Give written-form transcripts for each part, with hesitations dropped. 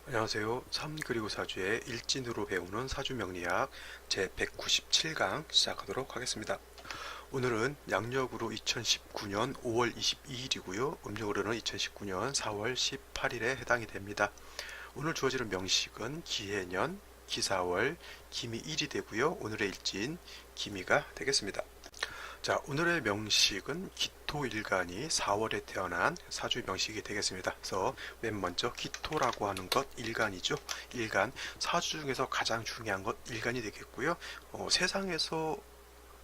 안녕하세요. 3 그리고 4주의 일진으로 배우는 사주명리학 제197강 시작하도록 하겠습니다. 오늘은 양력으로 2019년 5월 22일이고요. 음력으로는 2019년 4월 18일에 해당이 됩니다. 오늘 주어지는 명식은 기해년, 기사월, 기미일이 되고요. 오늘의 일진 기미가 되겠습니다. 자, 오늘의 명식은 기토일간이 4월에 태어난 사주 명식이 되겠습니다. 그래서 맨 먼저 기토라고 하는 것 일간이죠. 일간, 사주 중에서 가장 중요한 것 일간이 되겠고요. 세상에서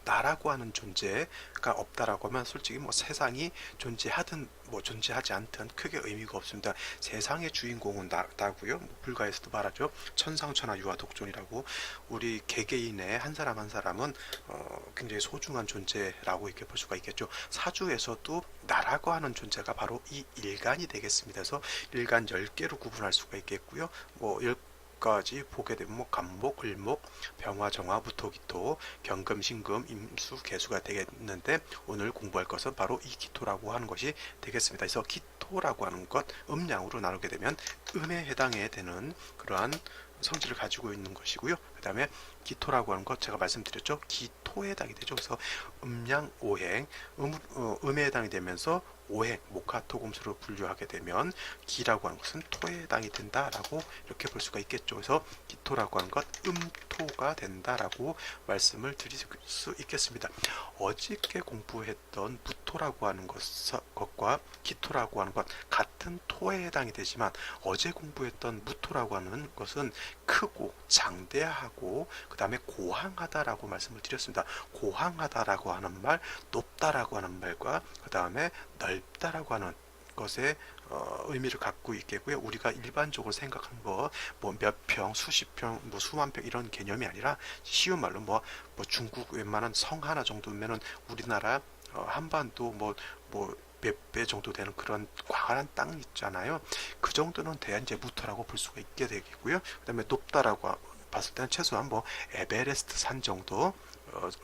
나라고 하는 존재가 없다라고 하면 솔직히 뭐 세상이 존재하든 뭐 존재하지 않든 크게 의미가 없습니다. 세상의 주인공은 나고요. 뭐 불가에서도 말하죠. 천상천하 유아 독존이라고 우리 개개인의 한 사람 한 사람은 굉장히 소중한 존재라고 이렇게 볼 수가 있겠죠. 사주에서도 나라고 하는 존재가 바로 이 일간이 되겠습니다. 그래서 일간 10개로 구분할 수가 있겠고요. 뭐 까지 보게 되면 뭐 간목, 을목, 병화, 정화, 무토, 기토, 경금, 신금, 임수, 개수가 되겠는데 오늘 공부할 것은 바로 이 기토라고 하는 것이 되겠습니다. 그래서 기토라고 하는 것 음양으로 나누게 되면 음에 해당해 되는 그러한 성질을 가지고 있는 것이고요. 그 다음에 기토라고 하는 것 제가 말씀드렸죠. 기토에 해당이 되죠. 그래서 음양 오행, 음에 해당이 되면서 오행, 목화토금수로 분류하게 되면 기라고 하는 것은 토에 해당이 된다라고 이렇게 볼 수가 있겠죠. 그래서 기토라고 하는 것 음토가 된다라고 말씀을 드릴 수 있겠습니다. 어저께 공부했던 무토라고 하는 것과 기토라고 하는 것 같은 토에 해당이 되지만 어제 공부했던 무토라고 하는 것은 크고 장대하고 그 다음에 고항하다라고 말씀을 드렸습니다. 고항하다라고 하는 말, 높다라고 하는 말과 그 다음에 넓다라고 하는 것의 의미를 갖고 있겠고요. 우리가 일반적으로 생각하는 거, 뭐 몇 평, 수십 평, 뭐 수만 평 이런 개념이 아니라 쉬운 말로 뭐 중국 웬만한 성 하나 정도면은 우리나라 한반도 뭐 몇 배 정도 되는 그런 광활한 땅 있잖아요. 그 정도는 돼야 이제 무토라고 볼 수가 있게 되겠고요. 그다음에 높다라고 봤을 때는 최소한 뭐 에베레스트 산 정도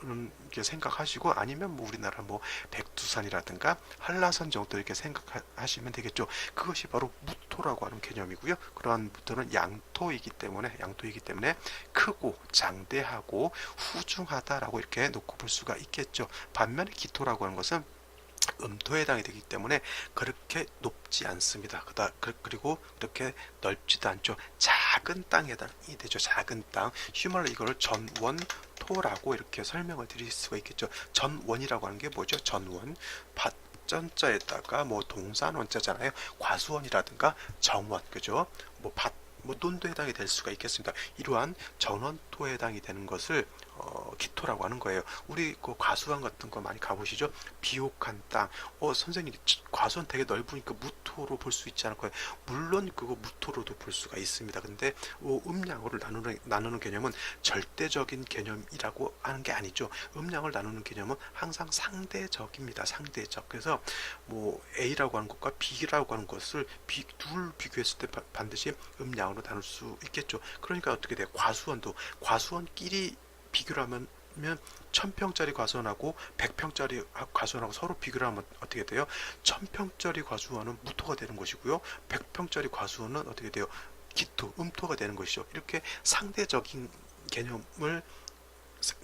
이렇게 생각하시고 아니면 뭐 우리나라 뭐 백두산이라든가 한라산 정도 이렇게 생각하시면 되겠죠. 그것이 바로 무토라고 하는 개념이고요. 그러한 무토는 양토이기 때문에 크고 장대하고 후중하다라고 이렇게 놓고 볼 수가 있겠죠. 반면에 기토라고 하는 것은 음토에 해당이 되기 때문에 그렇게 높지 않습니다. 그리고 그렇게 넓지도 않죠. 작은 땅에 해당이 되죠. 작은 땅. 휴말로 이거를 전원토라고 이렇게 설명을 드릴 수가 있겠죠. 전원이라고 하는 게 뭐죠? 전원. 밭전자에다가 뭐 동산원자잖아요. 과수원이라든가 정원, 그죠? 뭐 논도 해당이 될 수가 있겠습니다. 이러한 전원토에 해당이 되는 것을 기토라고 하는 거예요. 우리 그 과수원 같은 거 많이 가보시죠? 비옥한 땅. 선생님 과수원 되게 넓으니까 무토로 볼 수 있지 않을까요? 물론 그거 무토로도 볼 수가 있습니다. 근데 음양으로 나누는 개념은 절대적인 개념이라고 하는 게 아니죠. 음양을 나누는 개념은 항상 상대적입니다. 상대적. 그래서 뭐 A라고 하는 것과 B라고 하는 것을 둘 비교했을 때 반드시 음양으로 나눌 수 있겠죠. 그러니까 어떻게 돼요? 과수원끼리 비교를 하면 1000평짜리 과수원하고 100평짜리 과수원하고 서로 비교를 하면 어떻게 돼요? 1000평짜리 과수원은 무토가 되는 것이고요. 100평짜리 과수원은 어떻게 돼요? 기토, 음토가 되는 것이죠. 이렇게 상대적인 개념을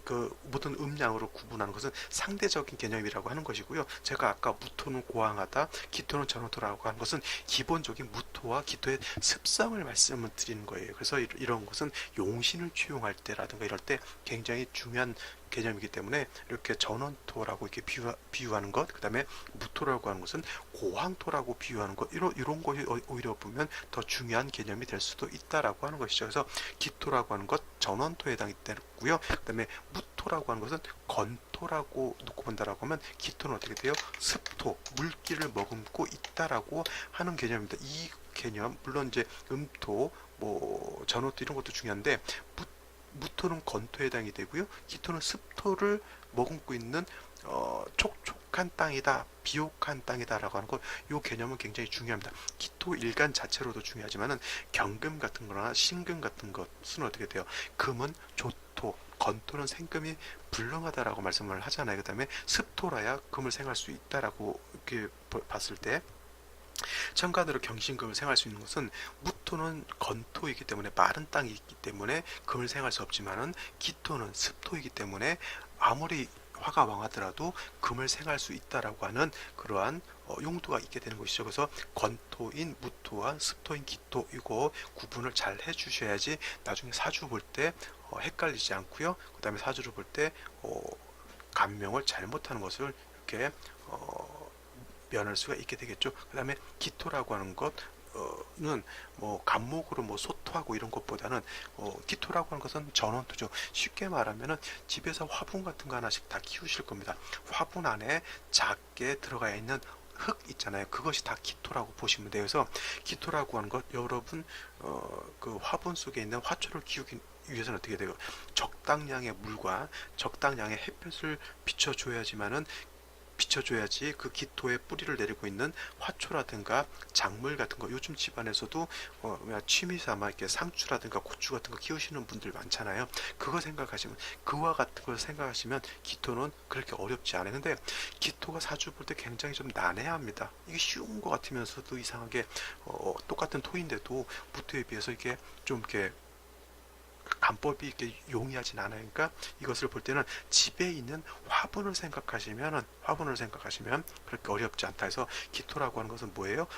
그 모든 음양으로 구분하는 것은 상대적인 개념이라고 하는 것이고요. 제가 아까 무토는 고항하다, 기토는 전원토라고 하는 것은 기본적인 무토와 기토의 습성을 말씀을 드리는 거예요. 그래서 이런 것은 용신을 취용할 때라든가 이럴 때 굉장히 중요한 개념이기 때문에 이렇게 전원토라고 이렇게 비유하는 것, 그 다음에 무토라고 하는 것은 고항토라고 비유하는 것, 이런 것이 오히려 보면 더 중요한 개념이 될 수도 있다라고 하는 것이죠. 그래서 기토라고 하는 것 전원토에 해당이 되고요. 그 다음에 무토라고 하는 것은 건토라고 놓고 본다라고 하면 기토는 어떻게 돼요? 습토, 물기를 머금고 있다라고 하는 개념입니다. 이 개념, 물론 이제 음토, 뭐 전호토 이런 것도 중요한데 무토는 건토에 해당이 되고요. 기토는 습토를 머금고 있는 촉촉한 땅이다, 비옥한 땅이다라고 하는 것, 이 개념은 굉장히 중요합니다. 기토 일간 자체로도 중요하지만은 경금 같은 거나 신금 같은 것은 어떻게 돼요? 금은 조토, 건토는 생금이 불능하다라고 말씀을 하잖아요. 그 다음에 습토라야 금을 생할 수 있다라고 이렇게 봤을 때 천간으로 경신금을 생할 수 있는 것은 무토는 건토이기 때문에 마른 땅이 있기 때문에 금을 생할 수 없지만은 기토는 습토이기 때문에 아무리 화가 왕하더라도 금을 생할 수 있다라고 하는 그러한 용도가 있게 되는 것이죠. 그래서 건토인 무토와 습토인 기토 이거 구분을 잘 해주셔야지 나중에 사주 볼 때 헷갈리지 않고요. 그 다음에 사주를 볼 때 간명을 잘못하는 것을 이렇게 면할 수가 있게 되겠죠. 그 다음에 기토라고 하는 것은 뭐 간목으로 뭐 소토하고 이런 것보다는 기토라고 하는 것은 전원토죠. 쉽게 말하면은 집에서 화분 같은 거 하나씩 다 키우실 겁니다. 화분 안에 작게 들어가 있는 흙 있잖아요. 그것이 다 기토라고 보시면 돼요. 그래서 기토라고 하는 것 여러분 그 화분 속에 있는 화초를 키우기 위해서는 어떻게 돼요? 적당량의 물과 적당량의 햇볕을 비춰줘야지 그 기토에 뿌리를 내리고 있는 화초라든가 작물 같은 거 요즘 집안에서도 취미 삼아 이렇게 상추라든가 고추 같은 거 키우시는 분들 많잖아요. 그거 생각하시면 그와 같은 걸 생각하시면 기토는 그렇게 어렵지 않아요. 근데 기토가 사주 볼 때 굉장히 좀 난해합니다. 이게 쉬운 것 같으면서도 이상하게 똑같은 토인데도 무토에 비해서 이게 좀 이렇게 간법이 이렇게 용이하진 않아요. 그러니까 이것을 볼 때는 집에 있는 화분을 생각하시면 그렇게 어렵지 않다 해서 기토라고 하는 것은 뭐예요?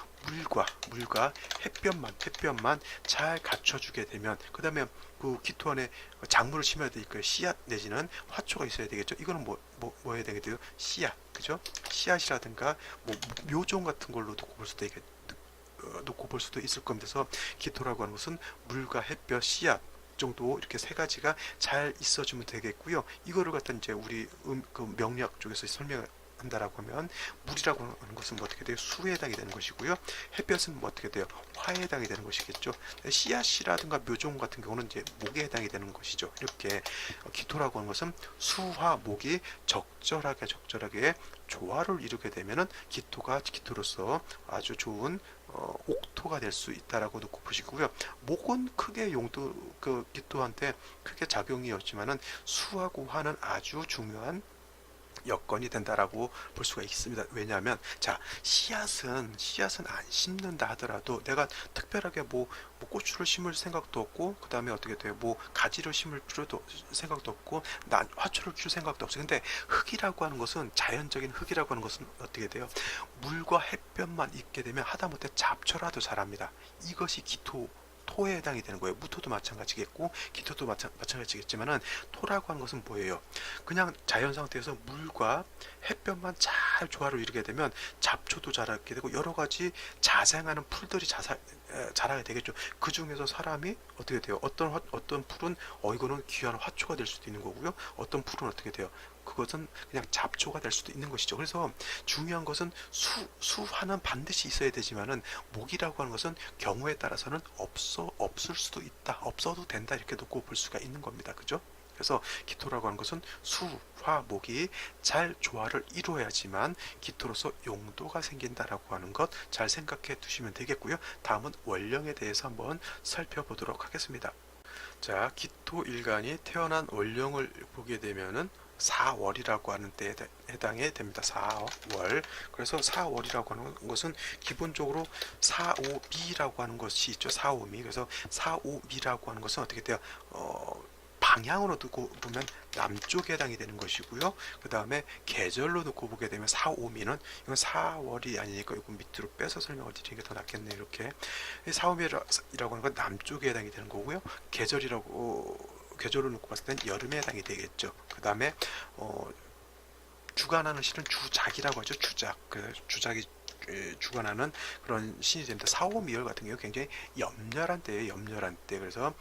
물과 햇볕만 잘 갖춰주게 되면 그 다음에 그 기토 안에 작물을 심어야 되니까 씨앗 내지는 화초가 있어야 되겠죠. 이거는 뭐 해야 되겠어요? 씨앗, 그죠? 씨앗이라든가 뭐 묘종 같은 걸로 놓고 볼 수도 있을 겁니다. 그래서 기토라고 하는 것은 물과 햇볕, 씨앗 정도 이렇게 세 가지가 잘 있어주면 되겠고요. 이거를 갖다 이제 우리 그 명리학 쪽에서 설명한다라고 하면 물이라고 하는 것은 뭐 어떻게 돼요? 수에 해당이 되는 것이고요. 햇볕은 뭐 어떻게 돼요? 화에 해당이 되는 것이겠죠. 씨앗이라든가 묘종 같은 경우는 이제 목에 해당이 되는 것이죠. 이렇게 기토라고 하는 것은 수화 목이 적절하게 조화를 이루게 되면은 기토로서 아주 좋은 옥토가 될 수 있다라고 놓고 보시고요. 목은 크게 그 기토한테 크게 작용이 없지만은 수하고 화는 아주 중요한 여건이 된다라고 볼 수가 있습니다. 왜냐하면 자 씨앗은 안 심는다 하더라도 내가 특별하게 뭐 고추를 심을 생각도 없고 그 다음에 어떻게 돼요? 뭐 가지를 심을 생각도 없고 화초를 줄 생각도 없어요. 근데 흙이라고 하는 것은 자연적인 흙이라고 하는 것은 어떻게 돼요? 물과 햇볕만 있게 되면 하다못해 잡초라도 자랍니다. 이것이 토에 해당이 되는 거예요. 무토도 마찬가지겠고 기토도 마찬가지겠지만은 토라고 하는 것은 뭐예요? 그냥 자연 상태에서 물과 햇볕만 잘 조화를 이루게 되면 잡초도 자라게 되고 여러 가지 자생하는 풀들이 자라게 되겠죠. 그 중에서 사람이 어떻게 돼요? 어떤 풀은 이거는 귀한 화초가 될 수도 있는 거고요. 어떤 풀은 어떻게 돼요? 그것은 그냥 잡초가 될 수도 있는 것이죠. 그래서 중요한 것은 수화는 반드시 있어야 되지만은 목이라고 하는 것은 경우에 따라서는 없을 수도 있다. 없어도 된다. 이렇게 놓고 볼 수가 있는 겁니다. 그죠? 그래서 기토라고 하는 것은 수, 화, 목이 잘 조화를 이루어야지만 기토로서 용도가 생긴다라고 하는 것 잘 생각해 두시면 되겠고요. 다음은 원령에 대해서 한번 살펴보도록 하겠습니다. 자, 기토 일간이 태어난 원령을 보게 되면은 4월이라고 하는 때에 해당이 됩니다. 4월. 그래서 4월이라고 하는 것은 기본적으로 4오미라고 하는 것이 있죠. 4오미. 그래서 4오미라고 하는 것은 어떻게 돼요? 방향으로 두고 보면 남쪽에 해당이 되는 것이고요. 그 다음에 계절로 놓고 보게 되면 4오미는 이건 4월이 아니니까 이거 밑으로 빼서 설명을 드리는 게 더 낫겠네요. 이렇게 4오미라고 하는 건 남쪽에 해당이 되는 거고요. 계절을 놓고 봤을 땐 여름에 해당이 되겠죠. 그 다음에 주관하는 신은 주작이라고 하죠. 주작이 주관하는 그런 신이 됩니다. 4오미열 같은 경우 굉장히 염렬한 때예요. 염렬한 때. 그래서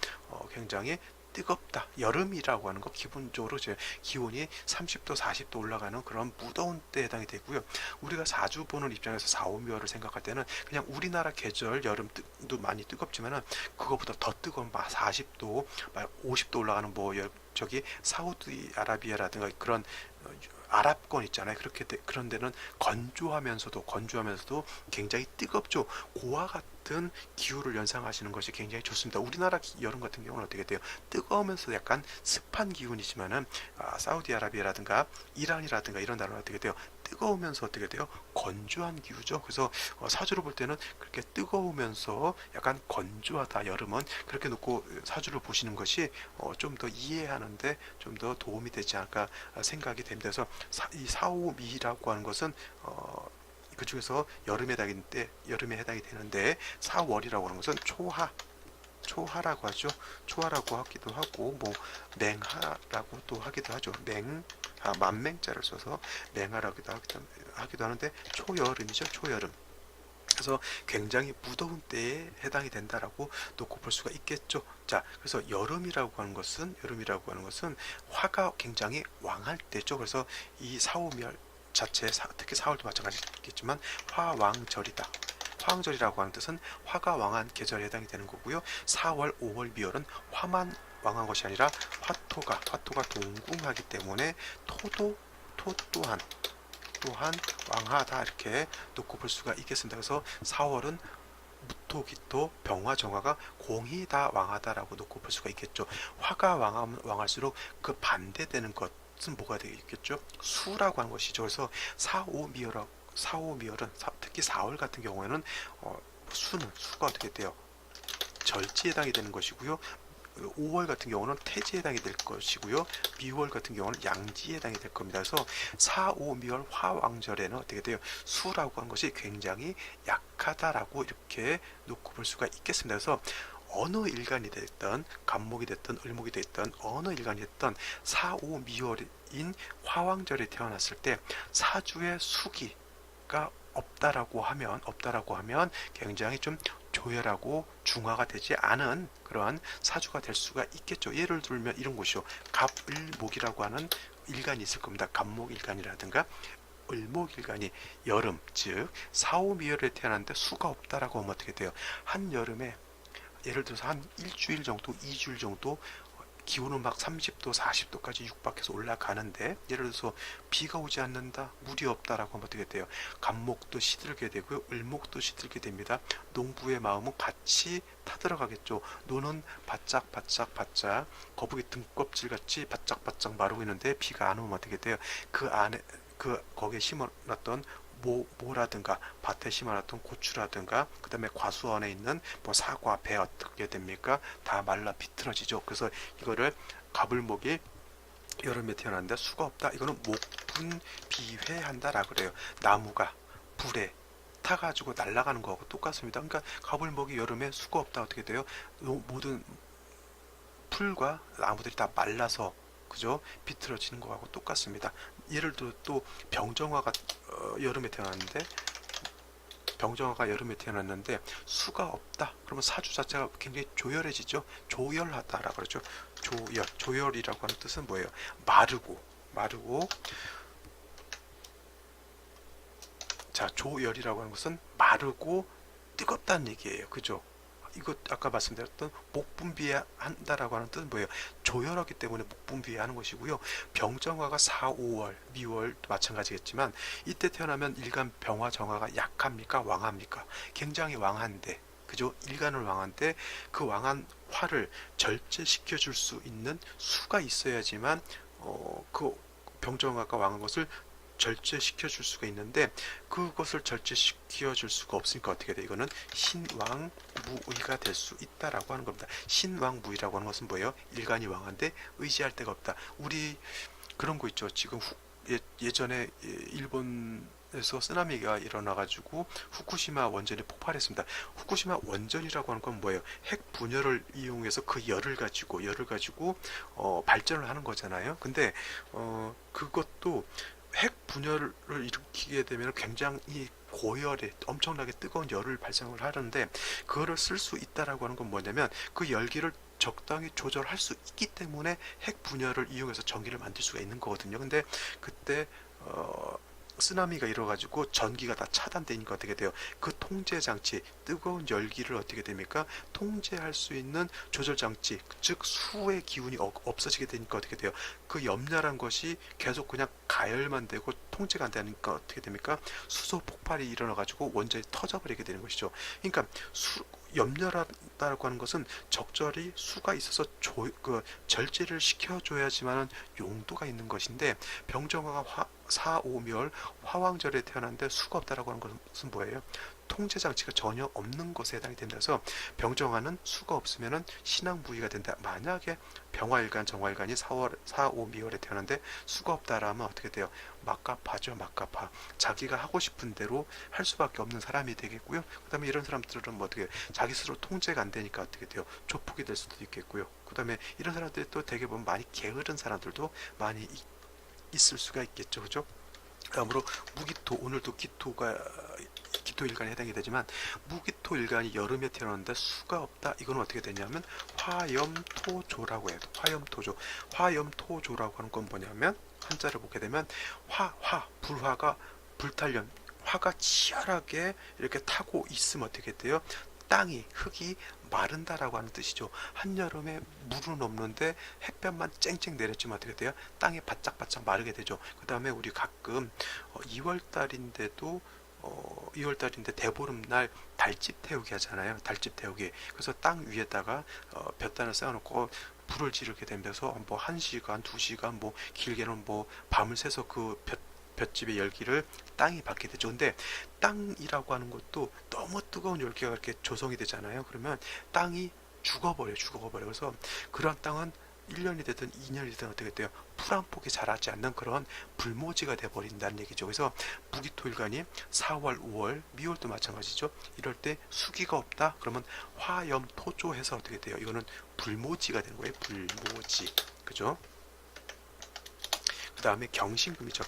굉장히 뜨겁다. 여름이라고 하는 거 기본적으로 기온이 30도, 40도 올라가는 그런 무더운 때에 해당이 되고요. 우리가 사주 보는 입장에서 4오미월을 생각할 때는 그냥 우리나라 계절 여름도 많이 뜨겁지만은 그거보다 더 뜨거운 40도, 50도 올라가는 사우디아라비아라든가 그런 아랍권 있잖아요. 그런 데는 건조하면서도 굉장히 뜨겁죠. 고와 같은 기후를 연상하시는 것이 굉장히 좋습니다. 우리나라 여름 같은 경우는 어떻게 돼요? 뜨거우면서 약간 습한 기온이지만은 사우디아라비아라든가 이란이라든가 이런 나라는 어떻게 돼요? 뜨거우면서 어떻게 돼요? 건조한 기후죠. 그래서 사주를 볼 때는 그렇게 뜨거우면서 약간 건조하다, 여름은. 그렇게 놓고 사주를 보시는 것이 좀 더 이해하는데 좀 더 도움이 되지 않을까 생각이 됩니다. 그래서 이 사오미라고 하는 것은 그 중에서 여름에 해당이 되는데, 4월이라고 하는 것은 초하라고 하죠. 초하라고 하기도 하고, 뭐 맹하라고 또 하기도 하죠. 만맹자를 써서 맹하라기도 하기도 하는데, 초여름이죠. 초여름. 그래서 굉장히 무더운 때에 해당이 된다라고 놓고 볼 수가 있겠죠. 자, 그래서 여름이라고 하는 것은 화가 굉장히 왕할 때죠. 그래서 이 사오멸 자체, 특히 4월도 마찬가지겠지만 화왕절이다. 화왕절이라고 하는 뜻은 화가 왕한 계절에 해당이 되는 거고요. 4월, 5월, 미월은 화만 왕한 것이 아니라 화토가 동궁하기 때문에 토 또한 왕하다, 이렇게 놓고 볼 수가 있겠습니다. 그래서 4월은 무토, 기토, 병화, 정화가 공이 다 왕하다라고 놓고 볼 수가 있겠죠. 화가 왕할수록 그 반대되는 것은 뭐가 되겠죠? 수라고 하는 것이죠. 그래서 4, 5, 미월은 특히 4월 같은 경우에는 수가 어떻게 돼요? 절지에 해당이 되는 것이고요. 5월 같은 경우는 태지에 해당이 될 것이고요. 미월 같은 경우는 양지에 해당이 될 겁니다. 그래서 4, 5, 미월 화왕절에는 어떻게 돼요? 수라고 하는 것이 굉장히 약하다라고 이렇게 놓고 볼 수가 있겠습니다. 그래서 어느 일간이 됐든 간목이 됐든 을목이 됐든 어느 일간이 됐든 4, 5, 미월인 화왕절에 태어났을 때 사주의 수기가 없다라고 하면 굉장히 좀 조열하고 중화가 되지 않은 그러한 사주가 될 수가 있겠죠. 예를 들면 이런 것이요. 갑을목이라고 하는 일간이 있을 겁니다. 갑목일간이라든가 을목일간이 여름, 즉 4, 5, 미월에 태어났는데 수가 없다라고 하면 어떻게 돼요? 한여름에 예를 들어서 한 일주일 정도, 2주일 정도 기온은 막 30도, 40도까지 육박해서 올라가는데, 예를 들어서 비가 오지 않는다, 물이 없다라고 하면 어떻게 돼요? 갑목도 시들게 되고요, 을목도 시들게 됩니다. 농부의 마음은 같이 타들어가겠죠. 노는 바짝 거북이 등껍질같이 바짝바짝 마르고 있는데 비가 안 오면 어떻게 돼요? 거기에 심어놨던 모라든가 밭에 심어놨던 고추라든가 그 다음에 과수 안에 있는 뭐 사과, 배 어떻게 됩니까? 다 말라 비틀어지죠. 그래서 이거를 갑을목이 여름에 태어났는데 수가 없다. 이거는 목분비회한다라 그래요. 나무가 불에 타가지고 날아가는 거하고 똑같습니다. 그러니까 갑을목이 여름에 수가 없다. 어떻게 돼요? 모든 풀과 나무들이 다 말라서, 그죠? 비틀어지는 거하고 똑같습니다. 예를 들어 또 병정화가 여름에 태어났는데 수가 없다. 그러면 사주 자체가 굉장히 조열해지죠. 조열하다라 그러죠. 조열이라고 하는 뜻은 뭐예요? 마르고. 자, 조열이라고 하는 것은 마르고 뜨겁다는 얘기예요. 그죠? 이거 아까 말씀드렸던 목분비한다라고 하는 뜻은 뭐예요? 조열하기 때문에 목분비하는 것이고요. 병정화가 4, 5월, 미월도 마찬가지겠지만 이때 태어나면 일간 병화 정화가 약합니까? 왕합니까? 굉장히 왕한데, 그죠? 일간을 왕한데 그 왕한 화를 절제시켜 줄 수 있는 수가 있어야지만 그 병정화가 왕한 것을 절제시켜 줄 수가 있는데, 그것을 절제시켜 줄 수가 없으니까 어떻게 돼? 이거는 신왕무의가 될 수 있다라고 하는 겁니다. 신왕무의라고 하는 것은 뭐예요? 일간이 왕한데 의지할 데가 없다. 우리 그런 거 있죠. 지금 예전에 일본에서 쓰나미가 일어나가지고 후쿠시마 원전이 폭발했습니다. 후쿠시마 원전이라고 하는 건 뭐예요? 핵 분열을 이용해서 그 열을 가지고 발전을 하는 거잖아요. 근데 그것도 핵 분열을 일으키게 되면 굉장히 고열에 엄청나게 뜨거운 열을 발생을 하는데, 그거를 쓸 수 있다라고 하는 건 뭐냐면 그 열기를 적당히 조절할 수 있기 때문에 핵 분열을 이용해서 전기를 만들 수가 있는 거거든요. 근데 그때 쓰나미가 일어가지고 전기가 다 차단되니까 어떻게 돼요? 그 통제 장치, 뜨거운 열기를 어떻게 됩니까? 통제할 수 있는 조절 장치, 즉 수의 기운이 없어지게 되니까 어떻게 돼요? 그 염려란 것이 계속 그냥 가열만 되고 통제가 안 되니까 어떻게 됩니까? 수소 폭발이 일어나가지고 원전이 터져버리게 되는 것이죠. 그러니까 염려라고 하는 것은 적절히 수가 있어서 절제를 시켜줘야지만 용도가 있는 것인데, 병정화가 사오미월 화왕절에 태어났는데 수가 없다라고 하는 것은 뭐예요? 통제 장치가 전혀 없는 것에 해당이 된다. 그래서 병정화는 수가 없으면 신앙부의가 된다. 만약에 병화일간, 정화일간이 4,5미월에 태어났는데 수가 없다라면 어떻게 돼요? 막가파죠, 막가파. 자기가 하고 싶은 대로 할 수밖에 없는 사람이 되겠고요. 그 다음에 이런 사람들은 뭐 어떻게 자기 스스로 통제가 안 되니까 어떻게 돼요? 조폭이 될 수도 있겠고요. 그 다음에 이런 사람들이 또 되게 보면 많이 게으른 사람들도 많이 있을 수가 있겠죠, 그죠? 다음으로 무기토, 오늘도 기토일간에 해당이 되지만, 무기토일간이 여름에 태어났는데 수가 없다. 이건 어떻게 되냐면 화염토조라고 해요. 화염토조. 화염토조라고 하는 건 뭐냐면, 한자를 보게 되면 불화가 불탈련, 화가 치열하게 이렇게 타고 있으면 어떻게 돼요? 흙이 마른다라고 하는 뜻이죠. 한여름에 물은 없는데 햇볕만 쨍쨍 내렸지만 어떻게 돼요? 땅이 바짝바짝 마르게 되죠. 그 다음에 우리 가끔 2월달인데도 2월달인데 대보름날 달집 태우기 하잖아요. 달집 태우기. 그래서 땅 위에다가 볕단을 쌓아놓고 불을 지르게 되면서 뭐 1시간, 2시간, 뭐 길게는 뭐 밤을 새서 그 볏집의 열기를 땅이 받게 되죠. 근데 땅이라고 하는 것도 너무 뜨거운 열기가 이렇게 조성이 되잖아요. 그러면 땅이 죽어버려요. 그래서 그런 땅은 1년이 되든 2년이 되든 어떻게 돼요? 풀 한 폭이 자라지 않는 그런 불모지가 돼버린다는 얘기죠. 그래서 무기토일간이 4월, 5월, 미월도 마찬가지죠. 이럴 때 수기가 없다. 그러면 화염토조해서 어떻게 돼요? 이거는 불모지가 되는 거예요. 불모지. 그죠? 그 다음에 경신금이죠.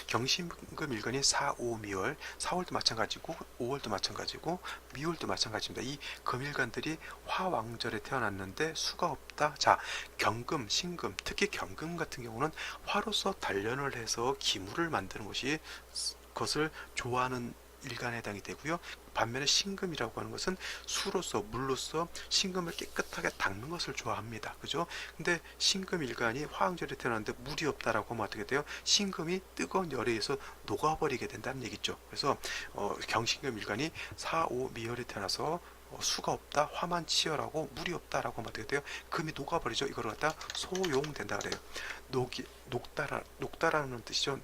경신금 일간이 4, 5, 미월. 4월도 마찬가지고 5월도 마찬가지고 미월도 마찬가지입니다. 이 금일간들이 화왕절에 태어났는데 수가 없다. 자, 경금, 신금, 특히 경금 같은 경우는 화로서 단련을 해서 기물을 만드는 것을 좋아하는 일간에 해당이 되고요. 반면에 신금이라고 하는 것은 수로서, 물로서 신금을 깨끗하게 닦는 것을 좋아합니다. 그죠? 근데 신금 일간이 화왕절에 태어났는데 물이 없다라고 하면 어떻게 돼요? 신금이 뜨거운 열에 의해서 녹아버리게 된다는 얘기죠. 그래서 경신금 일간이 4, 5 미열에 태어나서 수가 없다, 화만 치열하고 물이 없다라고 하면 어떻게 돼요? 금이 녹아버리죠. 이걸 갖다 소용된다 그래요. 녹다라는 뜻이죠.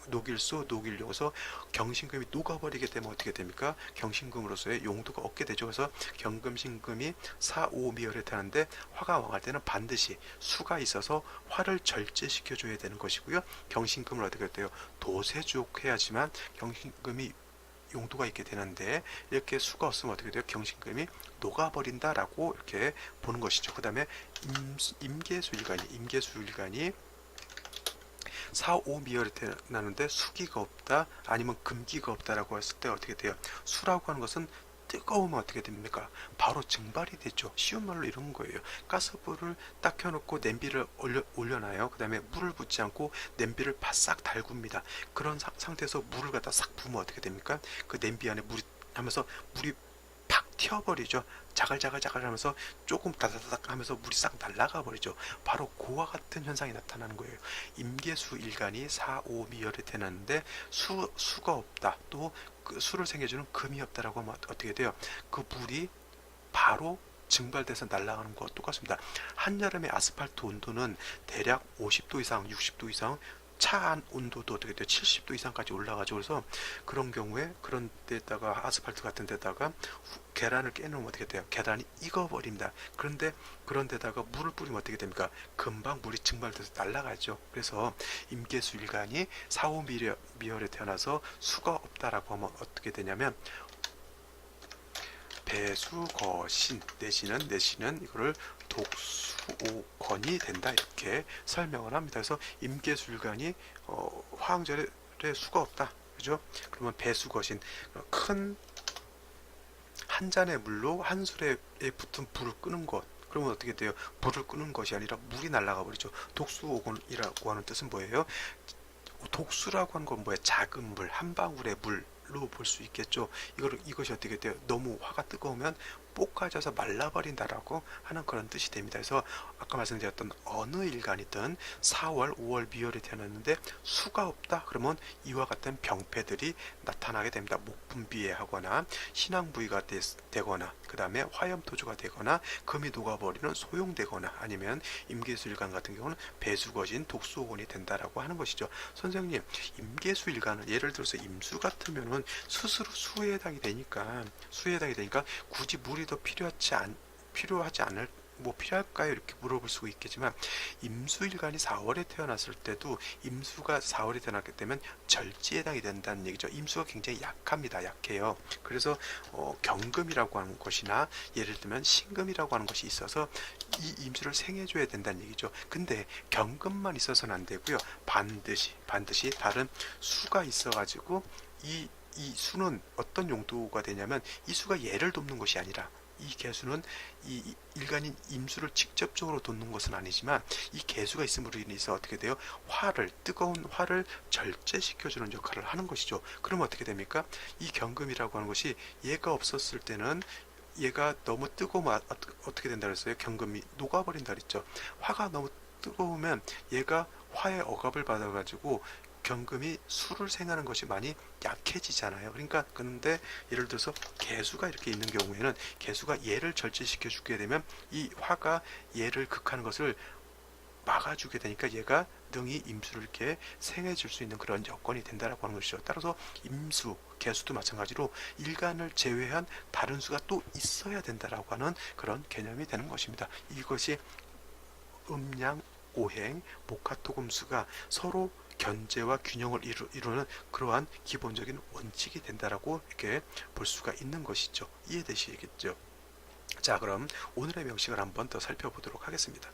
녹일수, 녹일용서 경신금이 녹아버리게 되면 어떻게 됩니까? 경신금으로서의 용도가 없게 되죠. 그래서 경금, 신금이 4, 5 미열에 태어났는데 화가 왕할 때는 반드시 수가 있어서 화를 절제시켜줘야 되는 것이고요. 경신금을 어떻게 돼요? 도세주옥해야지만 경신금이 용도가 있게 되는데, 이렇게 수가 없으면 어떻게 돼요? 경신금이 녹아버린다라고 이렇게 보는 것이죠. 그 다음에 임계수일간이 4, 5 미열에 태어나는데 수기가 없다, 아니면 금기가 없다라고 했을 때 어떻게 돼요? 수라고 하는 것은 뜨거우면 어떻게 됩니까? 바로 증발이 되죠. 쉬운 말로 이런 거예요. 가스불을 딱 켜놓고 냄비를 올려놔요. 그 다음에 물을 붓지 않고 냄비를 바싹 달굽니다. 그런 상태에서 물을 갖다 싹 부으면 어떻게 됩니까? 그 냄비 안에 물이 팍 튀어버리죠. 자글자글 하면서 조금 다다닥 하면서 물이 싹 날아가 버리죠. 바로 그와 같은 현상이 나타나는 거예요. 임계수 일간이 4, 5 미열에 태어났는데 수가 없다. 또 그 수를 생겨주는 금이 없다라고 하면 어떻게 돼요? 그 물이 바로 증발돼서 날아가는 것과 똑같습니다. 한여름의 아스팔트 온도는 대략 50도 이상, 60도 이상, 차 안 온도도 어떻게 돼요? 70도 이상까지 올라가죠. 그래서 그런 경우에 그런 데다가 아스팔트 같은 데다가 계란을 깨놓으면 어떻게 돼요? 계란이 익어버립니다. 그런데 그런 데다가 물을 뿌리면 어떻게 됩니까? 금방 물이 증발돼서 날아가죠. 그래서 임계수일간이 4, 5 미열에 태어나서 수가 없다라고 하면 어떻게 되냐면 배수거신, 내시는 이거를 독수오건이 된다, 이렇게 설명을 합니다. 그래서 임계수일간이 화왕절에 수가 없다, 그죠? 그러면 배수거신, 큰 한 잔의 물로 한 술에 붙은 불을 끄는 것, 그러면 어떻게 돼요? 불을 끄는 것이 아니라 물이 날아가 버리죠. 독수오건이라고 하는 뜻은 뭐예요? 독수라고 하는 건 뭐예요? 작은 물, 한 방울의 물로 볼 수 있겠죠. 이것이 어떻게 돼요? 너무 화가 뜨거우면 볶아져서 말라버린다라고 하는 그런 뜻이 됩니다. 그래서 아까 말씀드렸던 어느 일간이든 4월, 5월, 미월에 태어났는데 수가 없다 그러면 이와 같은 병폐들이 나타나게 됩니다. 목분비해하거나 신앙부위가 되거나 그 다음에 화염토주가 되거나 금이 녹아버리는 소용되거나 아니면 임계수일간 같은 경우는 배수거진 독소곤이 된다라고 하는 것이죠. 선생님, 임계수일간은 예를 들어서 임수 같으면은 스스로 수해당이 되니까 굳이 물이 더 필요하지 않을 뭐 필요할까요? 이렇게 물어볼 수 있겠지만 임수일간이 4월에 태어났을 때도 임수가 4월에 태어났기 때문에 절지에 해당이 된다는 얘기죠. 임수가 굉장히 약합니다. 약해요. 그래서 경금이라고 하는 것이나 예를 들면 신금이라고 하는 것이 있어서 이 임수를 생해줘야 된다는 얘기죠. 근데 경금만 있어서는 안 되고요. 반드시 다른 수가 있어가지고 이 수는 어떤 용도가 되냐면 이 수가 얘를 돕는 것이 아니라 이 개수는 이 일간인 임수를 직접적으로 돕는 것은 아니지만 이 개수가 있음으로 인해서 어떻게 돼요? 뜨거운 화를 절제시켜주는 역할을 하는 것이죠. 그러면 어떻게 됩니까? 이 경금이라고 하는 것이 얘가 없었을 때는 얘가 너무 뜨거우면 어떻게 된다 그랬어요? 경금이 녹아버린다 그랬죠. 화가 너무 뜨거우면 얘가 화의 억압을 받아가지고 경금이 수를 생하는 것이 많이 약해지잖아요. 그러니까 근데 예를 들어서 개수가 이렇게 있는 경우에는 개수가 얘를 절제시켜 주게 되면 이 화가 얘를 극하는 것을 막아주게 되니까 얘가 능히 임수를 이렇게 생해 줄 수 있는 그런 여건이 된다라고 하는 것이죠. 따라서 임수, 개수도 마찬가지로 일간을 제외한 다른 수가 또 있어야 된다라고 하는 그런 개념이 되는 것입니다. 이것이 음양, 오행, 목화토금수가 서로 견제와 균형을 이루는 그러한 기본적인 원칙이 된다라고 이렇게 볼 수가 있는 것이죠. 이해되시겠죠? 자, 그럼 오늘의 명식을 한번 더 살펴보도록 하겠습니다.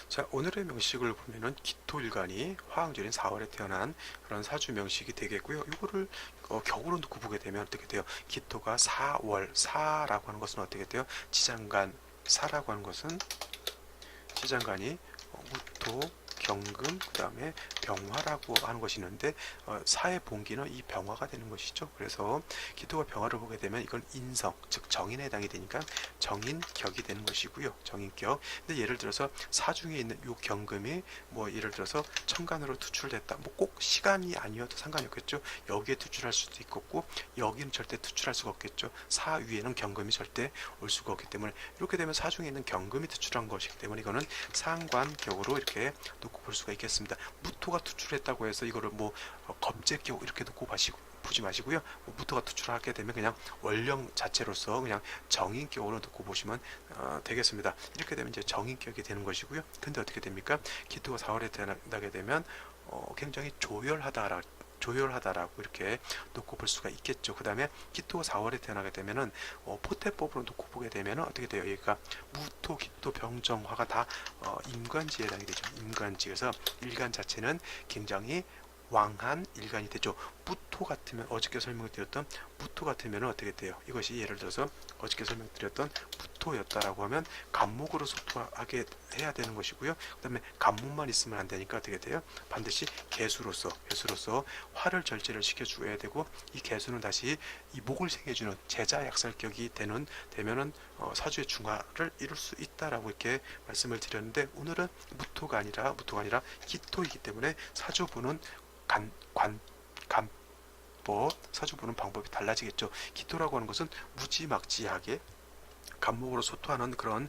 자, 오늘의 명식을 보면은 기토일간이 화왕절인 4월에 태어난 그런 사주 명식이 되겠고요. 이거를 격으로 놓고 보게 되면 어떻게 돼요? 기토가 4월, 사라고 하는 것은 어떻게 돼요? 지장간, 사라고 하는 것은 지장간이 무토, 경금, 그 다음에 병화라고 하는 것이 있는데 사의 본기는 이 병화가 되는 것이죠. 그래서 기토가 병화를 보게 되면 이건 인성, 즉 정인에 해당이 되니까 정인격이 되는 것이고요. 정인격. 근데 예를 들어서 사중에 있는 이 경금이 뭐 예를 들어서 천간으로 투출됐다. 뭐 꼭 시간이 아니어도 상관이 없겠죠. 여기에 투출할 수도 있겠고 여기는 절대 투출할 수가 없겠죠. 사 위에는 경금이 절대 올 수가 없기 때문에 이렇게 되면 사중에 있는 경금이 투출한 것이기 때문에 이거는 상관격으로 이렇게 놓고 볼 수가 있겠습니다. 무토가 투출했다고 해서 이거를 뭐 겁재격 이렇게 놓고 보지 마시고요. 무토가 투출하게 되면 그냥 원령 자체로서 그냥 정인격으로 놓고 보시면 되겠습니다. 이렇게 되면 이제 정인격이 되는 것이고요. 근데 어떻게 됩니까? 기토가 4월에 태어나게 되면 굉장히 조열하다라고 이렇게 놓고 볼 수가 있겠죠. 그 다음에 기토가 4월에 태어나게 되면은 포태법으로 놓고 보게 되면은 어떻게 돼요? 여기가 무토, 기토, 병정화가 다 임관지에 해당이 되죠. 임관지. 그래서 일간 자체는 굉장히 왕한 일간이 되죠. 무토 같으면 어저께 설명드렸던 무토 같으면 어떻게 돼요? 이것이 예를 들어서 어저께 설명드렸던 무토였다라고 하면 간목으로 소토하게 해야 되는 것이고요. 그 다음에 간목만 있으면 안 되니까 어떻게 돼요? 반드시 개수로서 화를 절제를 시켜줘야 되고 이 개수는 다시 이 목을 생해주는 제자 약살격이 되면은 사주의 중화를 이룰 수 있다라고 이렇게 말씀을 드렸는데 오늘은 무토가 아니라 기토이기 때문에 사주부는 사주 보는 방법이 달라지겠죠. 기토라고 하는 것은 무지막지하게 간목으로 소토하는 그런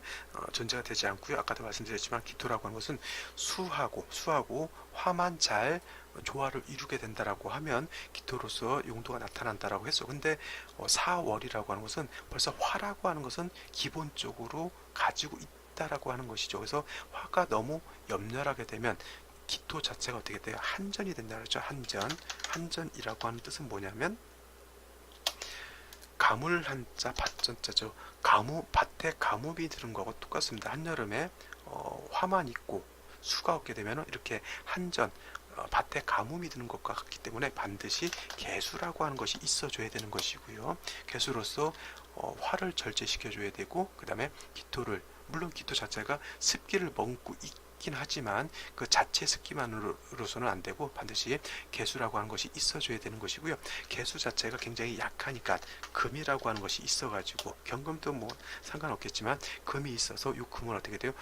존재가 되지 않고요. 아까도 말씀드렸지만 기토라고 하는 것은 수하고 화만 잘 조화를 이루게 된다라고 하면 기토로서 용도가 나타난다라고 했어. 근데 4월이라고 하는 것은 벌써 화라고 하는 것은 기본적으로 가지고 있다라고 하는 것이죠. 그래서 화가 너무 염렬하게 되면 기토 자체가 어떻게 돼요? 한전이 된다 그랬죠. 한전이라고 하는 뜻은 뭐냐면 가물 한자 밭전자죠. 밭에 가뭄이 드는 거하고 똑같습니다. 한여름에 화만 있고 수가 없게 되면 이렇게 한전 밭에 가뭄이 드는 것과 같기 때문에 반드시 개수라고 하는 것이 있어줘야 되는 것이고요. 개수로서 화를 절제시켜줘야 되고 그 다음에 기토를 물론 기토 자체가 습기를 머금고 있긴 하지만 그 자체 습기만으로서는 안 되고 반드시 개수라고 하는 것이 있어줘야 되는 것이고요. 개수 자체가 굉장히 약하니까 금이라고 하는 것이 있어가지고 경금도 뭐 상관없겠지만 금이 있어서 이 금은 어떻게 돼요?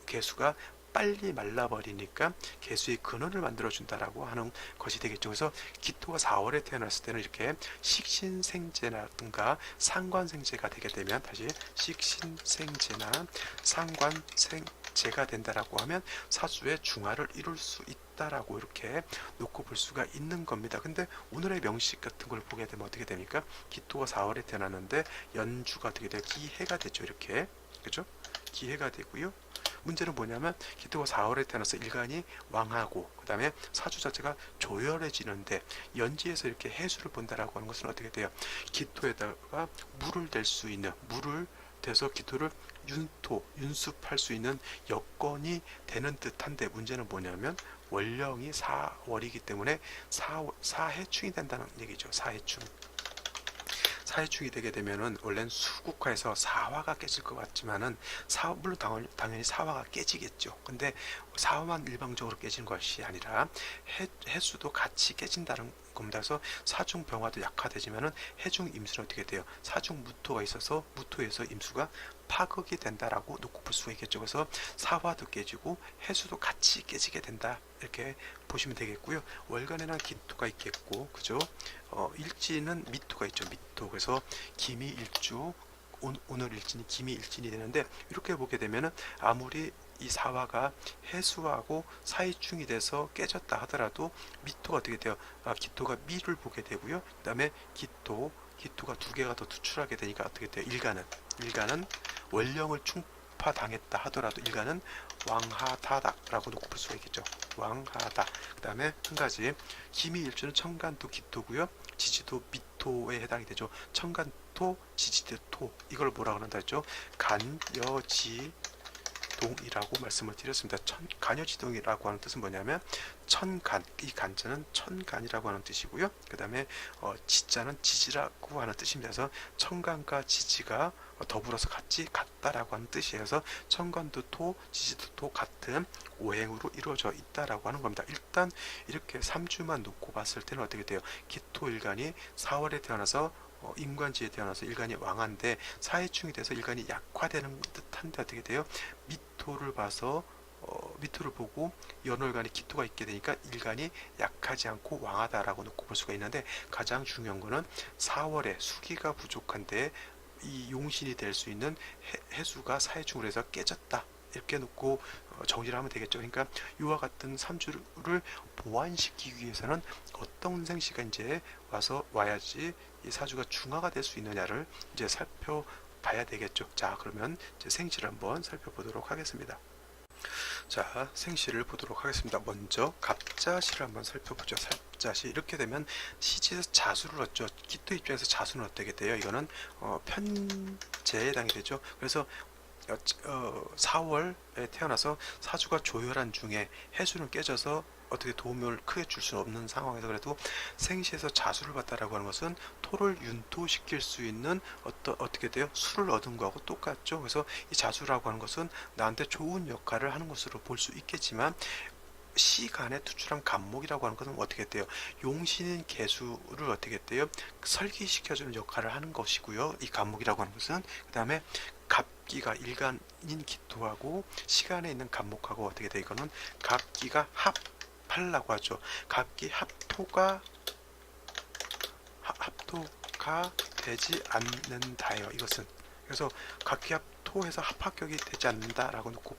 개수가 빨리 말라버리니까 개수의 근원을 만들어준다라고 하는 것이 되겠죠. 그래서 기토가 4월에 태어났을 때는 이렇게 식신생재라든가 상관생재가 되게 되면 다시 식신생재나 상관생재가 된다라고 하면 사주의 중화를 이룰 수 있다라고 이렇게 놓고 볼 수가 있는 겁니다. 근데 오늘의 명식 같은 걸 보게 되면 어떻게 됩니까? 기토가 4월에 태어났는데 연주가 어떻게 돼요? 기해가 되죠. 이렇게 그죠? 기해가 되고요. 문제는 뭐냐면 기토가 4월에 태어나서 일간이 왕하고 그 다음에 사주 자체가 조열해지는데 연지에서 이렇게 해수를 본다라고 하는 것은 어떻게 돼요? 기토에다가 물을 댈 수 있는 물을 대서 기토를 윤습할 수 있는 여건이 되는 듯한데 문제는 뭐냐면 월령이 4월이기 때문에 사해충이 된다는 얘기죠. 사해충이 되게 되면은 원래는 수국화에서 사화가 깨질 것 같지만은 물론 당연히 사화가 깨지겠죠. 근데 사화만 일방적으로 깨지는 것이 아니라 해수도 같이 깨진다는 겁니다. 그래서 사중 병화도 약화되지만은 해중 임수는 어떻게 돼요? 사중 무토가 있어서 무토에서 임수가 파극이 된다라고 놓고 볼 수가 있겠죠. 그래서 사화도 깨지고 해수도 같이 깨지게 된다 이렇게 보시면 되겠고요. 월간에는 기토가 있겠고 그죠? 일지는 미토가 있죠. 미토. 그래서 기미일주 오늘 일진이 기미일진이 되는데 이렇게 보게 되면은 아무리 이 사화가 해수하고 사이충이 돼서 깨졌다 하더라도 미토가 어떻게 돼요? 기토가 미를 보게 되고요. 그 다음에 기토가 두 개가 더 투출하게 되니까 어떻게 돼요? 일간은 원령을 충파당했다 하더라도 일간은 왕하다라고 놓고 볼 수가 있겠죠. 왕하다. 그 다음에 한 가지 기미일주는 청간토 기토고요. 지지도 미토에 해당이 되죠. 청간토, 지지도 토. 이걸 뭐라고 한다 했죠? 간여지 동이라고 말씀을 드렸습니다. 간여지동이라고 하는 뜻은 뭐냐면 천간, 이 간자는 천간이라고 하는 뜻이고요. 그 다음에 지자는 지지라고 하는 뜻입니다. 그래서 천간과 지지가 더불어서 같다라고 하는 뜻이어서 천간도 토, 지지도 토 같은 오행으로 이루어져 있다라고 하는 겁니다. 일단 이렇게 3주만 놓고 봤을 때는 어떻게 돼요? 기토일간이 4월에 태어나서 임관지에 태어나서 일간이 왕한데 사해충이 돼서 일간이 약화되는 듯한데 어떻게 돼요? 미토를 봐서 미토를 보고 연월간에 기토가 있게 되니까 일간이 약하지 않고 왕하다라고 놓고 볼 수가 있는데 가장 중요한 거는 4월에 수기가 부족한데 이 용신이 될 수 있는 해수가 사해충으로 해서 깨졌다. 이렇게 놓고 정리를 하면 되겠죠. 그러니까 이와 같은 3주를 보완시키기 위해서는 어떤 생시가 이제 와야지 이 사주가 중화가 될 수 있느냐를 이제 살펴봐야 되겠죠. 자, 그러면 이제 생시를 한번 살펴보도록 하겠습니다. 자, 생시를 보도록 하겠습니다. 먼저 갑자시를 한번 살펴보죠. 갑자시 이렇게 되면 시지에서 자수를 얻죠. 기토 입장에서 자수는 어떻게 돼요? 이거는 편제에 해당이 되죠. 그래서 4월에 태어나서 사주가 조열한 중에 해수는 깨져서 어떻게 도움을 크게 줄 수 없는 상황에서 그래도 생시에서 자수를 받다라고 하는 것은 토를 윤토시킬 수 있는 어떻게 돼요? 수를 얻은 거하고 똑같죠. 그래서 이 자수라고 하는 것은 나한테 좋은 역할을 하는 것으로 볼 수 있겠지만 시간에 투출한 간목이라고 하는 것은 어떻게 돼요? 용신인 개수를 어떻게 돼요? 설기시켜주는 역할을 하는 것이고요. 이 간목이라고 하는 것은 그 다음에 갑기가 일간인 기토하고 시간에 있는 간목하고 어떻게 돼요? 이거는 갑기가 합하려고 하죠. 갑기 합토가 되지 않는다요. 이것은 그래서 갑기 합토해서 합합격이 되지 않는다라고 놓고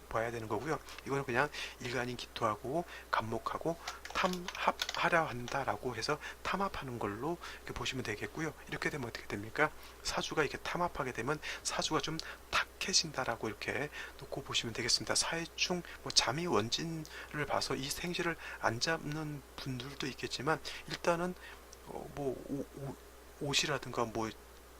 봐야 되는 거고요. 이거는 그냥 일간인 기토하고 간목하고 탐합하려 한다라고 해서 탐합하는 걸로 이렇게 보시면 되겠고요. 이렇게 되면 어떻게 됩니까? 사주가 이렇게 탐합하게 되면 사주가 좀 탁해진다라고 이렇게 놓고 보시면 되겠습니다. 사해충 잠이 원진을 봐서 이 생시를 안 잡는 분들도 있겠지만 일단은 옷이라든가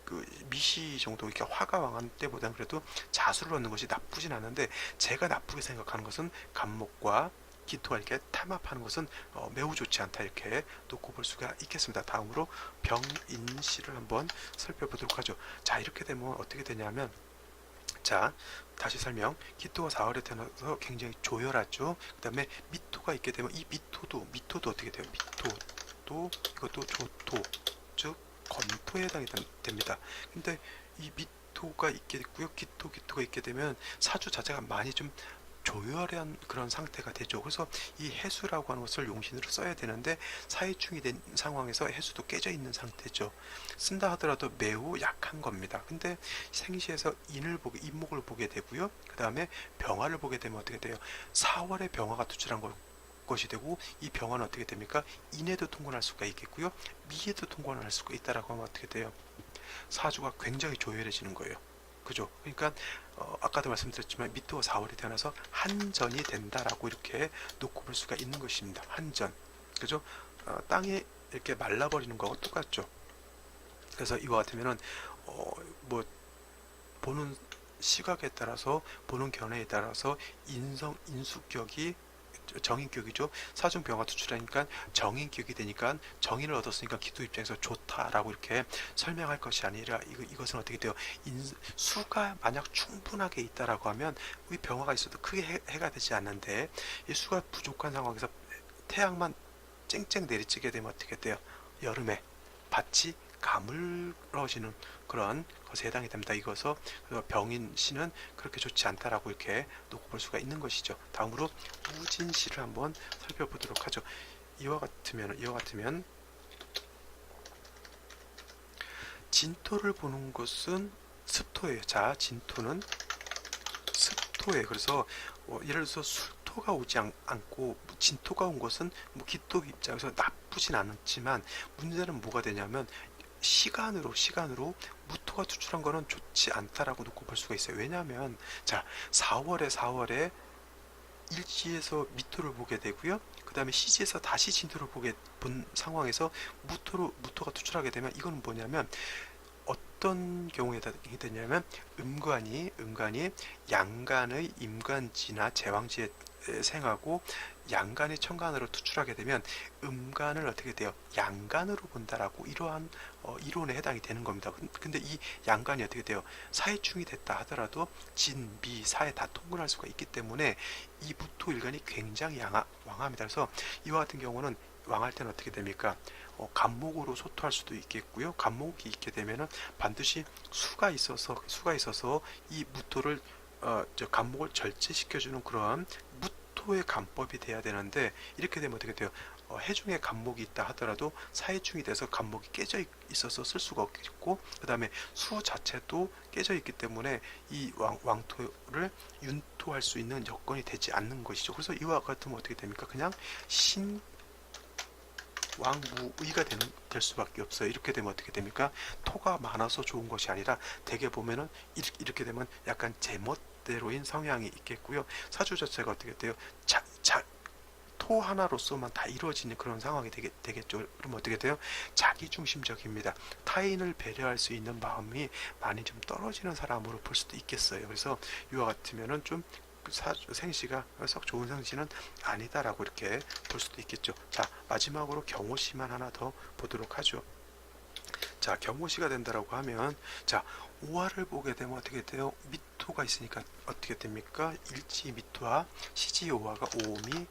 그 미시 정도 이렇게 화가 왕한 때보다는 그래도 자수를 얻는 것이 나쁘진 않은데 제가 나쁘게 생각하는 것은 간목과 기토가 이렇게 탐합하는 것은 매우 좋지 않다 이렇게 놓고 볼 수가 있겠습니다. 다음으로 병인시를 한번 살펴보도록 하죠. 자, 이렇게 되면 어떻게 되냐면 자, 다시 설명. 기토가 4월에 태어나서 굉장히 조열하죠. 그 다음에 미토가 있게 되면 이 미토도 어떻게 돼요? 미토도 이것도 조토, 즉 건토에 해당이 됩니다. 근데 이 미토가 있게 됐고요. 기토가 있게 되면 사주 자체가 많이 좀 조열한 그런 상태가 되죠. 그래서 이 해수라고 하는 것을 용신으로 써야 되는데 사이충이 된 상황에서 해수도 깨져 있는 상태죠. 쓴다 하더라도 매우 약한 겁니다. 근데 생시에서 인목을 보게 되고요. 그 다음에 병화를 보게 되면 어떻게 돼요? 4월에 병화가 투출한 것이 되고, 이 병화는 어떻게 됩니까? 인에도 통관할 수가 있겠고요. 미에도 통관을 할 수가 있다라고 하면 어떻게 돼요? 사주가 굉장히 조열해지는 거예요. 그죠? 그러니까 아까도 말씀드렸지만 미토가 4월에 태어나서 한전이 된다라고 이렇게 놓고 볼 수가 있는 것입니다. 한전. 그죠? 땅에 이렇게 말라버리는 거하고 똑같죠. 그래서 이와 같으면은 뭐 보는 시각에 따라서, 보는 견해에 따라서 인수격이 정인격이죠. 사중병화 투출하니까 정인격이 되니까 정인을 얻었으니까 기도 입장에서 좋다라고 이렇게 설명할 것이 아니라, 이것은 어떻게 돼요? 수가 만약 충분하게 있다라고 하면 이 병화가 있어도 크게 해가 되지 않는데, 이 수가 부족한 상황에서 태양만 쨍쨍 내리쬐게 되면 어떻게 돼요? 여름에 밭이 가물어지는 그런 것에 해당이 됩니다. 이것서 병인시는 그렇게 좋지 않다라고 이렇게 놓고 볼 수가 있는 것이죠. 다음으로 우진시를 한번 살펴보도록 하죠. 이와 같으면 진토를 보는 것은 습토예요. 자, 진토는 습토예요. 그래서 예를 들어서 술토가 오지 않고 진토가 온 것은 뭐 기토 입장에서 나쁘진 않지만, 문제는 뭐가 되냐면 시간으로 무토가 투출한 거는 좋지 않다라고 놓고 볼 수가 있어요. 왜냐하면 자, 4월에 일지에서 미토를 보게 되고요. 그 다음에 시지에서 다시 진토를 본 상황에서 무토가 투출하게 되면, 이건 뭐냐면 어떤 경우에 되냐면 음관이 양간의 임관지나 제왕지에 생하고 양간이 천간으로 투출하게 되면 음간을 어떻게 돼요? 양간으로 본다라고 이러한 이론에 해당이 되는 겁니다. 근데 이 양간이 어떻게 돼요? 사해충이 됐다 하더라도 진, 미, 사해 다 통근할 수가 있기 때문에 이 무토일간이 굉장히 왕합니다. 그래서 이와 같은 경우는 왕할 때는 어떻게 됩니까? 간목으로 소토할 수도 있겠고요. 간목이 있게 되면은 반드시 수가 있어서 이 무토를 간목을 절제시켜주는 그러한 무토의 간법이 돼야 되는데, 이렇게 되면 어떻게 돼요? 해중에 간목이 있다 하더라도 사해충이 돼서 간목이 깨져 있어서 쓸 수가 없겠고, 그 다음에 수 자체도 깨져 있기 때문에 이 왕토를 윤토할 수 있는 여건이 되지 않는 것이죠. 그래서 이와 같으면 어떻게 됩니까? 그냥 왕무의가 될 수밖에 없어요. 이렇게 되면 어떻게 됩니까? 토가 많아서 좋은 것이 아니라 대개 보면은 이렇게 되면 약간 제멋대로인 성향이 있겠고요. 사주 자체가 어떻게 돼요? 토 하나로서만 다 이루어지는 그런 상황이 되겠죠. 그럼 어떻게 돼요? 자기중심적입니다. 타인을 배려할 수 있는 마음이 많이 좀 떨어지는 사람으로 볼 수도 있겠어요. 그래서 이와 같으면은 좀 생시가 썩 좋은 생시는 아니다라고 이렇게 볼 수도 있겠죠. 자, 마지막으로 경호시만 하나 더 보도록 하죠. 자, 경호시가 된다라고 하면, 자, 오화를 보게 되면 어떻게 돼요? 미토가 있으니까 어떻게 됩니까? 일지 미토와 시지 오화가 오미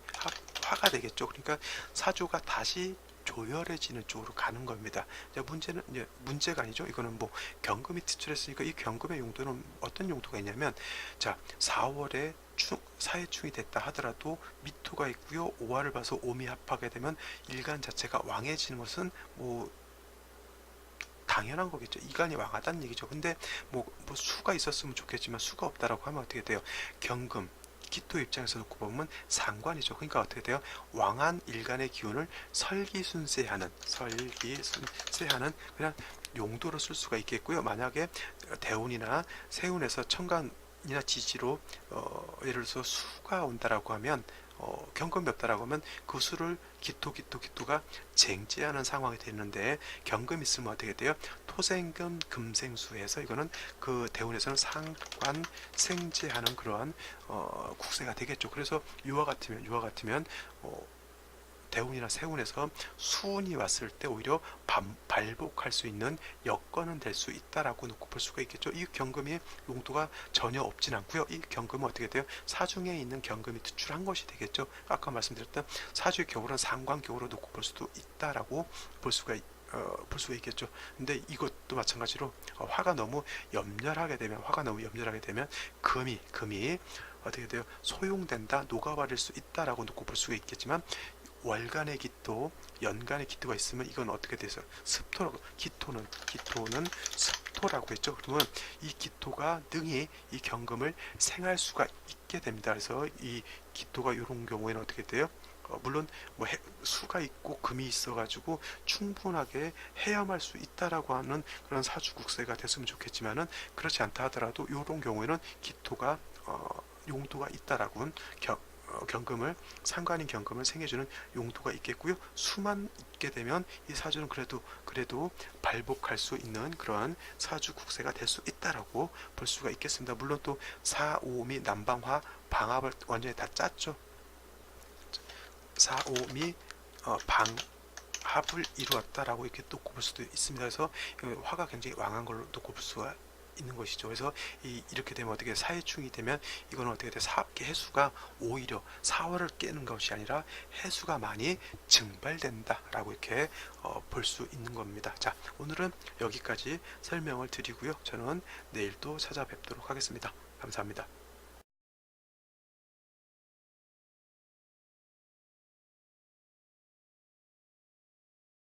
화가 되겠죠. 그러니까 사주가 다시 조열해지는 쪽으로 가는 겁니다. 문제는 문제가 아니죠. 이거는 뭐 경금이 투출했으니까 이 경금의 용도는 어떤 용도가 있냐면, 자, 4월에 사해충이 됐다 하더라도 미토가 있고요. 오화를 봐서 오미 합하게 되면 일간 자체가 왕해지는 것은 뭐 당연한 거겠죠. 이간이 왕하다는 얘기죠. 근데 뭐 수가 있었으면 좋겠지만 수가 없다라고 하면 어떻게 돼요? 경금, 기토 입장에서 놓고 보면 상관이죠. 그러니까 어떻게 돼요? 왕한 일간의 기운을 설기순세하는 그냥 용도로 쓸 수가 있겠고요. 만약에 대운이나 세운에서 천간이나 지지로 예를 들어서 수가 온다라고 하면, 경금이 없다라고 하면 그 수를 기토가 쟁제하는 상황이 되는데, 경금 있으면 어떻게 돼요? 토생금 금생수에서 이거는 그 대운에서는 상관 생제하는 그러한 국세가 되겠죠. 그래서 유화 같으면 대운이나 세운에서 수운이 왔을 때 오히려 발복할 수 있는 여건은 될 수 있다라고 놓고 볼 수가 있겠죠. 이 경금이 용도가 전혀 없진 않고요. 이 경금은 어떻게 돼요? 사중에 있는 경금이 투출한 것이 되겠죠. 아까 말씀드렸던 사주의 경우는 상관경으로 놓고 볼 수도 있다라고 볼 수가 있겠죠. 근데 이것도 마찬가지로 화가 너무 염렬하게 되면 금이 어떻게 돼요? 소용된다, 녹아버릴 수 있다라고 놓고 볼 수가 있겠지만 월간의 기토, 연간의 기토가 있으면 이건 어떻게 돼서 습토라고 기토는 습토라고 했죠. 그러면 이 기토가 능히 이 경금을 생할 수가 있게 됩니다. 그래서 이 기토가 이런 경우에는 어떻게 돼요? 물론 뭐 수가 있고 금이 있어가지고 충분하게 헤엄할 수 있다라고 하는 그런 사주국세가 됐으면 좋겠지만은 그렇지 않다 하더라도 이런 경우에는 기토가 용도가 있다라고는 경금을 상관인 경금을 생겨주는 용도가 있겠고요. 수만 있게 되면 이 사주는 그래도 발복할 수 있는 그런 사주 국세가 될 수 있다라고 볼 수가 있겠습니다. 물론 또 사오미 난방화 방합을 완전히 다 짰죠. 사오미 방합을 이루었다라고 이렇게 놓고 볼 수도 있습니다. 그래서 화가 굉장히 왕한 걸로 놓고 볼 수가 있는 것이죠. 그래서 이렇게 되면 어떻게 사해충이 되면 이거는 어떻게 돼? 해수가 오히려 사월을 깨는 것이 아니라 해수가 많이 증발된다라고 이렇게 볼 수 있는 겁니다. 자, 오늘은 여기까지 설명을 드리고요. 저는 내일 또 찾아뵙도록 하겠습니다. 감사합니다.